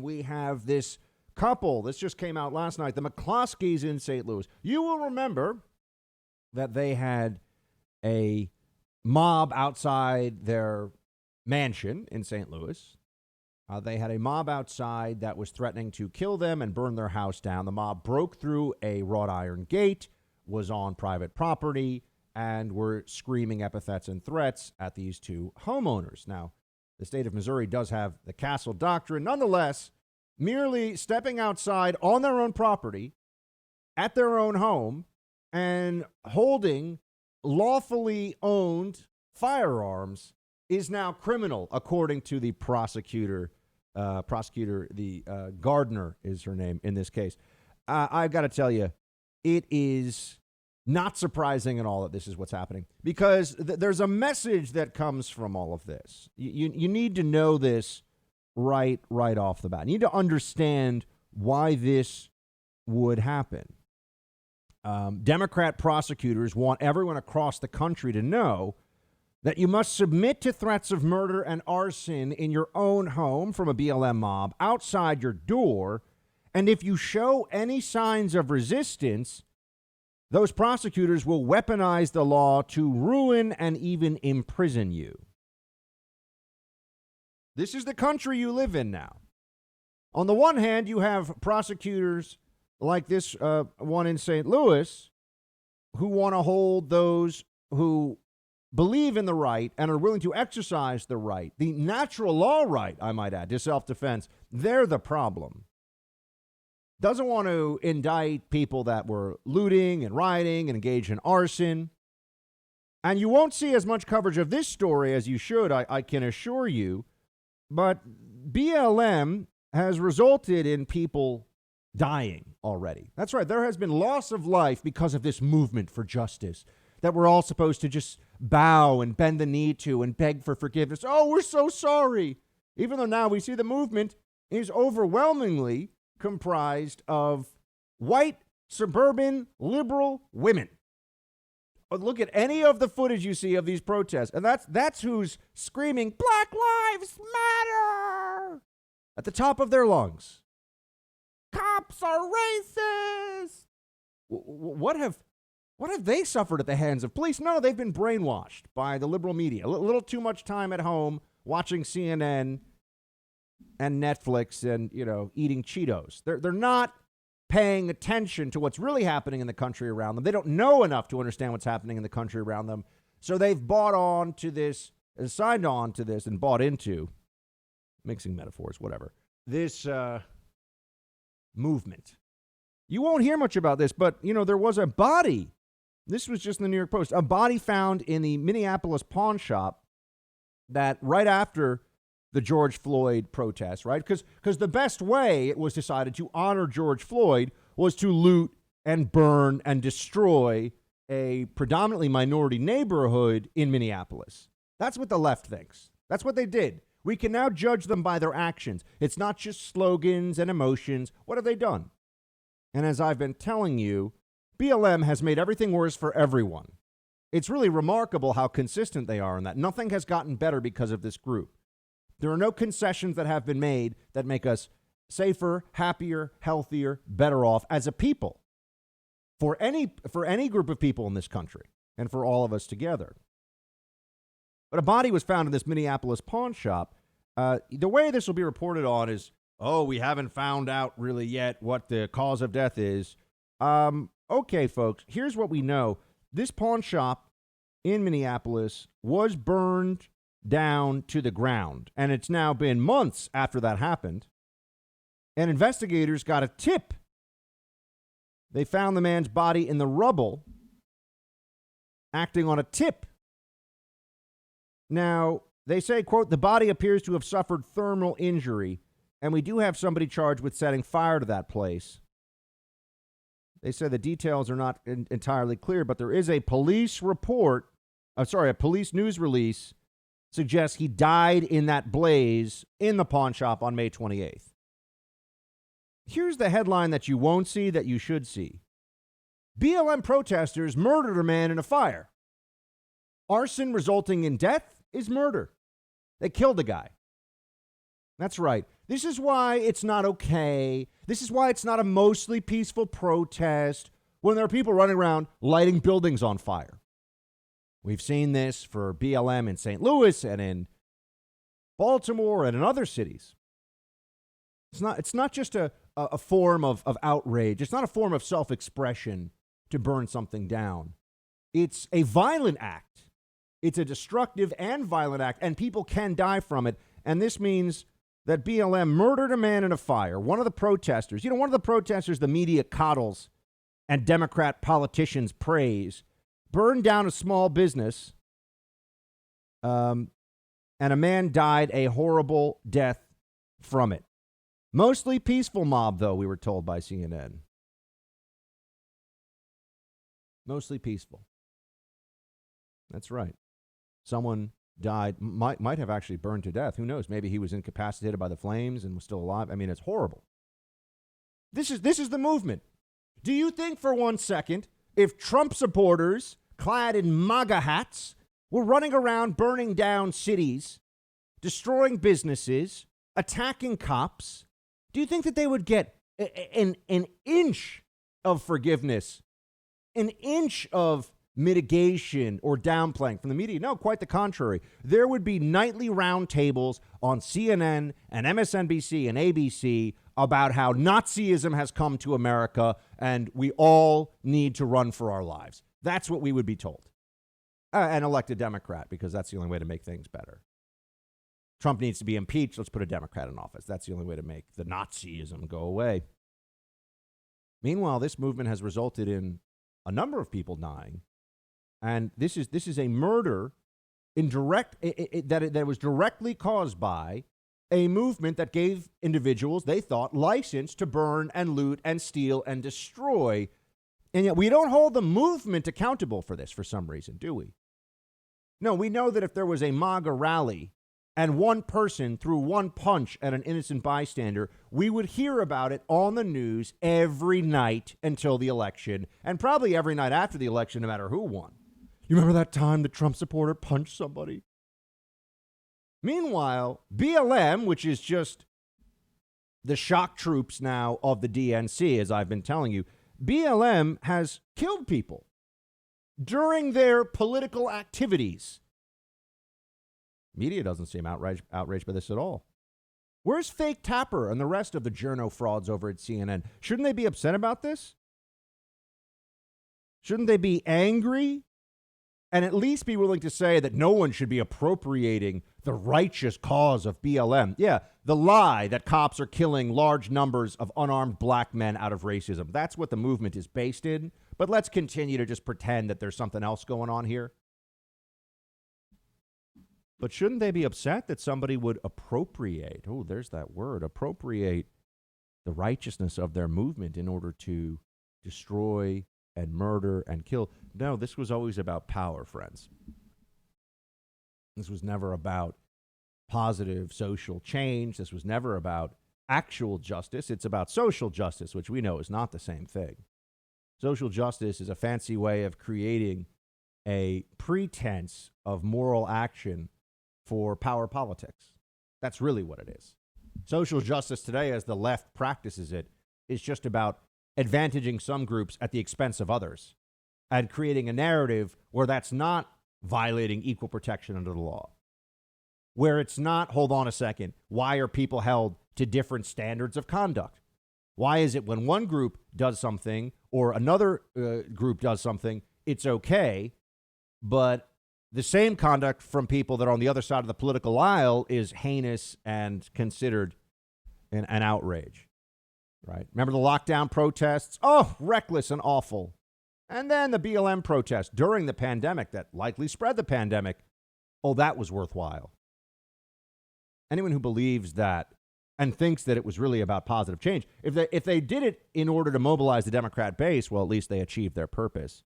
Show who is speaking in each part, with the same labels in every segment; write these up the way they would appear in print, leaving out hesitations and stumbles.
Speaker 1: We have this couple. This just came out last night. The McCloskeys in St. Louis. You will remember that they had a mob outside their mansion in St. Louis. They had a mob outside that was threatening to kill them and burn their house down. The mob broke through a wrought iron gate, was on private property, and were screaming epithets and threats at these two homeowners. Now, the state of Missouri does have the castle doctrine. Nonetheless, merely stepping outside on their own property, at their own home, and holding lawfully owned firearms is now criminal, according to the prosecutor. Gardner is her name in this case. I've got to tell you, it is not surprising at all that this is what's happening, because there's a message that comes from all of this. You need to know this right off the bat. You need to understand why this would happen. Democrat prosecutors want everyone across the country to know that you must submit to threats of murder and arson in your own home from a BLM mob outside your door, and if you show any signs of resistance, those prosecutors will weaponize the law to ruin and even imprison you. This is the country you live in now. On the one hand, you have prosecutors like this one in St. Louis who want to hold those who believe in the right and are willing to exercise the right, the natural law right, I might add, to self-defense. They're the problem. Doesn't want to indict people that were looting and rioting and engaged in arson. And you won't see as much coverage of this story as you should, I can assure you. But BLM has resulted in people dying already. That's right. There has been loss of life because of this movement for justice that we're all supposed to just bow and bend the knee to and beg for forgiveness. Oh, we're so sorry. Even though now we see the movement is overwhelmingly comprised of white, suburban, liberal women. Look at any of the footage you see of these protests, and that's who's screaming, Black Lives Matter, at the top of their lungs. Cops are racist. What have they suffered at the hands of police? No, they've been brainwashed by the liberal media. A little too much time at home watching CNN and Netflix and, eating Cheetos. They're not paying attention to what's really happening in the country around them. They don't know enough to understand what's happening in the country around them. So they've bought on to this, signed on to this, and bought into, mixing metaphors, whatever, this movement. You won't hear much about this, but, there was a body. This was just in the New York Post. A body found in the Minneapolis pawn shop that right after the George Floyd protests, right? Because the best way, it was decided, to honor George Floyd was to loot and burn and destroy a predominantly minority neighborhood in Minneapolis. That's what the left thinks. That's what they did. We can now judge them by their actions. It's not just slogans and emotions. What have they done? And as I've been telling you, BLM has made everything worse for everyone. It's really remarkable how consistent they are in that. Nothing has gotten better because of this group. There are no concessions that have been made that make us safer, happier, healthier, better off as a people for any group of people in this country and for all of us together. But a body was found in this Minneapolis pawn shop. The way this will be reported on is, we haven't found out really yet what the cause of death is. Okay, folks, here's what we know. This pawn shop in Minneapolis was burned down to the ground, and it's now been months after that happened, and investigators got a tip. They found the man's body in the rubble, acting on a tip. Now, they say, quote, the body appears to have suffered thermal injury, and we do have somebody charged with setting fire to that place. They said the details are not entirely clear, but there is a police report, a police news release suggests he died in that blaze in the pawn shop on May 28th. Here's the headline that you won't see that you should see. BLM protesters murdered a man in a fire. Arson resulting in death is murder. They killed the guy. That's right. This is why it's not okay. This is why it's not a mostly peaceful protest when there are people running around lighting buildings on fire. We've seen this for BLM in St. Louis and in Baltimore and in other cities. It's not just a form of outrage. It's not a form of self-expression to burn something down. It's a violent act. It's a destructive and violent act, and people can die from it. And this means that BLM murdered a man in a fire. One of the protesters, one of the protesters the media coddles and Democrat politicians praise, burned down a small business, and a man died a horrible death from it. Mostly peaceful mob, though, we were told by CNN. Mostly peaceful. That's right. Someone died, might have actually burned to death. Who knows? Maybe he was incapacitated by the flames and was still alive. I mean, it's horrible. This is the movement. Do you think for 1 second, if Trump supporters clad in MAGA hats were running around burning down cities, destroying businesses, attacking cops, do you think that they would get an inch of forgiveness, an inch of mitigation or downplaying from the media? No, quite the contrary. There would be nightly roundtables on CNN and MSNBC and ABC about how Nazism has come to America and we all need to run for our lives. That's what we would be told. And elect a Democrat, because that's the only way to make things better. Trump needs to be impeached. Let's put a Democrat in office. That's the only way to make the Nazism go away. Meanwhile, this movement has resulted in a number of people dying. And this is a murder that was directly caused by a movement that gave individuals, they thought, license to burn and loot and steal and destroy. And yet we don't hold the movement accountable for this for some reason, do we? No, we know that if there was a MAGA rally and one person threw one punch at an innocent bystander, we would hear about it on the news every night until the election, and probably every night after the election, no matter who won. You remember that time the Trump supporter punched somebody? Meanwhile, BLM, which is just the shock troops now of the DNC, as I've been telling you, BLM has killed people during their political activities. Media doesn't seem outraged by this at all. Where's Fake Tapper and the rest of the journo frauds over at CNN? Shouldn't they be upset about this? Shouldn't they be angry? And at least be willing to say that no one should be appropriating the righteous cause of BLM. Yeah, the lie that cops are killing large numbers of unarmed black men out of racism. That's what the movement is based in. But let's continue to just pretend that there's something else going on here. But shouldn't they be upset that somebody would appropriate, oh, there's that word, appropriate the righteousness of their movement in order to destroy and murder and kill? No, this was always about power, friends. This was never about positive social change. This was never about actual justice. It's about social justice, which we know is not the same thing. Social justice is a fancy way of creating a pretense of moral action for power politics. That's really what it is. Social justice today, as the left practices it, is just about advantaging some groups at the expense of others and creating a narrative where that's not violating equal protection under the law, where it's not, hold on a second, why are people held to different standards of conduct? Why is it when one group does something or another group does something, it's okay, but the same conduct from people that are on the other side of the political aisle is heinous and considered an outrage, right? Remember the lockdown protests? Oh, reckless and awful. And then the BLM protest during the pandemic that likely spread the pandemic. Oh, that was worthwhile. Anyone who believes that and thinks that it was really about positive change, if they did it in order to mobilize the Democrat base, well, at least they achieved their purpose.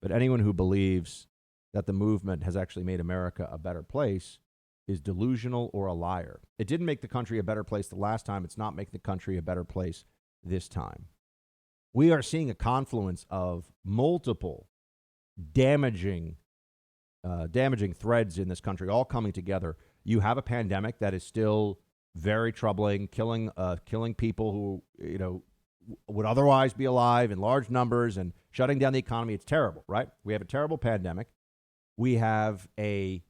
Speaker 1: But anyone who believes that the movement has actually made America a better place is delusional or a liar. It didn't make the country a better place the last time. It's not making the country a better place this time. We are seeing a confluence of multiple damaging threads in this country all coming together. You have a pandemic that is still Very troubling, killing people who, would otherwise be alive in large numbers and shutting down the economy. It's terrible, right? We have a terrible pandemic. We have a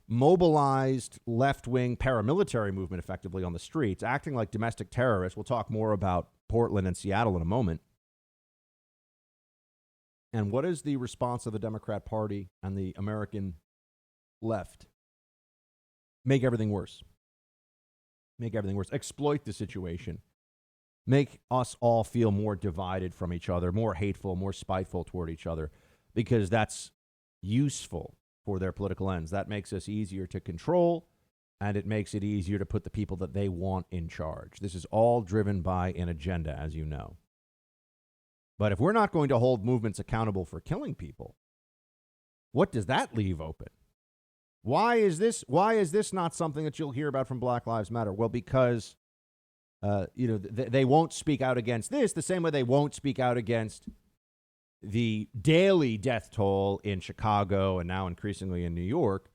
Speaker 1: mobilized left-wing paramilitary movement effectively on the streets, acting like domestic terrorists. We'll talk more about Portland and Seattle in a moment. And what is the response of the Democrat Party and the American left? Make everything worse. Make everything worse. Exploit the situation. Make us all feel more divided from each other, more hateful, more spiteful toward each other, because that's useful for their political ends. That makes us easier to control, and it makes it easier to put the people that they want in charge. This is all driven by an agenda, as you know. But if we're not going to hold movements accountable for killing people, what does that leave open? Why is this not something that you'll hear about from Black Lives Matter? Well, because they won't speak out against this the same way they won't speak out against the daily death toll in Chicago and now increasingly in New York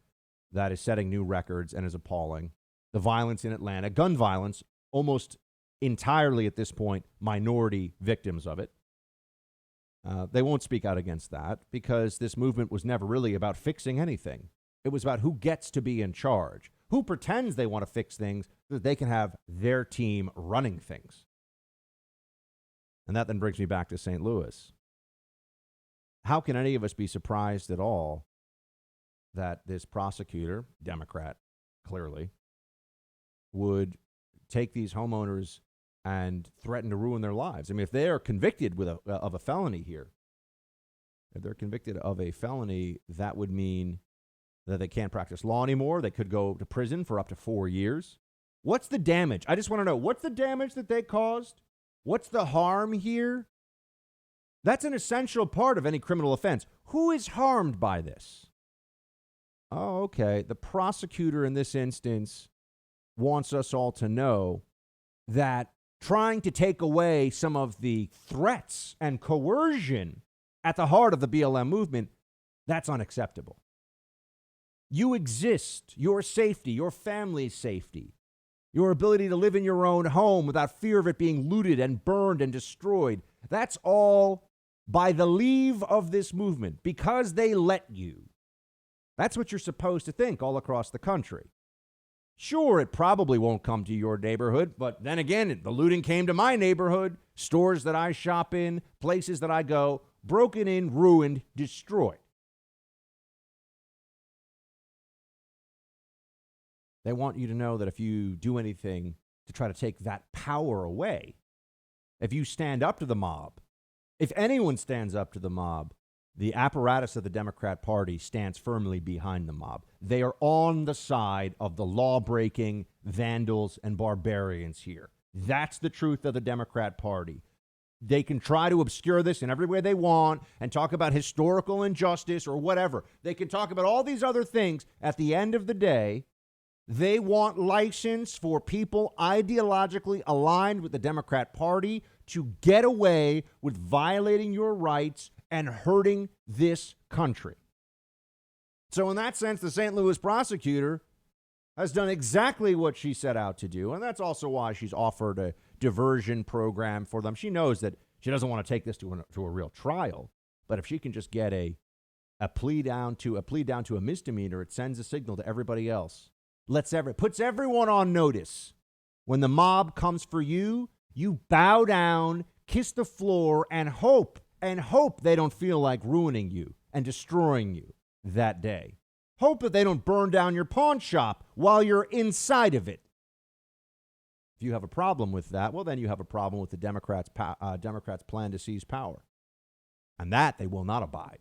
Speaker 1: that is setting new records and is appalling. The violence in Atlanta, gun violence, almost entirely at this point, minority victims of it. They won't speak out against that because this movement was never really about fixing anything. It was about who gets to be in charge, who pretends they want to fix things so that they can have their team running things. And that then brings me back to St. Louis. How can any of us be surprised at all that this prosecutor, Democrat, clearly, would take these homeowners and threaten to ruin their lives? I mean, if they are convicted of a felony here, if they're convicted of a felony, that would mean that they can't practice law anymore. They could go to prison for up to 4 years. What's the damage? I just want to know, what's the damage that they caused? What's the harm here? That's an essential part of any criminal offense. Who is harmed by this? Oh, okay. The prosecutor in this instance wants us all to know that trying to take away some of the threats and coercion at the heart of the BLM movement, that's unacceptable. You exist, your safety, your family's safety, your ability to live in your own home without fear of it being looted and burned and destroyed. That's all by the leave of this movement, because they let you. That's what you're supposed to think all across the country. Sure, it probably won't come to your neighborhood, but then again, the looting came to my neighborhood, stores that I shop in, places that I go, broken in, ruined, destroyed. They want you to know that if you do anything to try to take that power away, if you stand up to the mob, if anyone stands up to the mob, the apparatus of the Democrat Party stands firmly behind the mob. They are on the side of the law-breaking vandals and barbarians here. That's the truth of the Democrat Party. They can try to obscure this in every way they want and talk about historical injustice or whatever. They can talk about all these other things. At the end of the day, they want license for people ideologically aligned with the Democrat Party to get away with violating your rights and hurting this country. So in that sense, the St. Louis prosecutor has done exactly what she set out to do, and that's also why she's offered a diversion program for them. She knows that she doesn't want to take this to a real trial, but if she can just get a plea down to a misdemeanor, it sends a signal to everybody else. Puts everyone on notice. When the mob comes for you, you bow down, kiss the floor, and hope they don't feel like ruining you and destroying you that day. Hope that they don't burn down your pawn shop while you're inside of it. If you have a problem with that, well, then you have a problem with the Democrats' plan to seize power. And that they will not abide.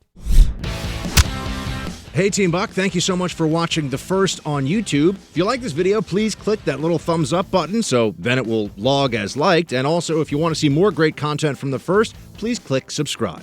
Speaker 1: Hey, Team Buck, thank you so much for watching The First on YouTube. If you like this video, please click that little thumbs up button so then it will log as liked. And also, if you want to see more great content from The First, please click subscribe.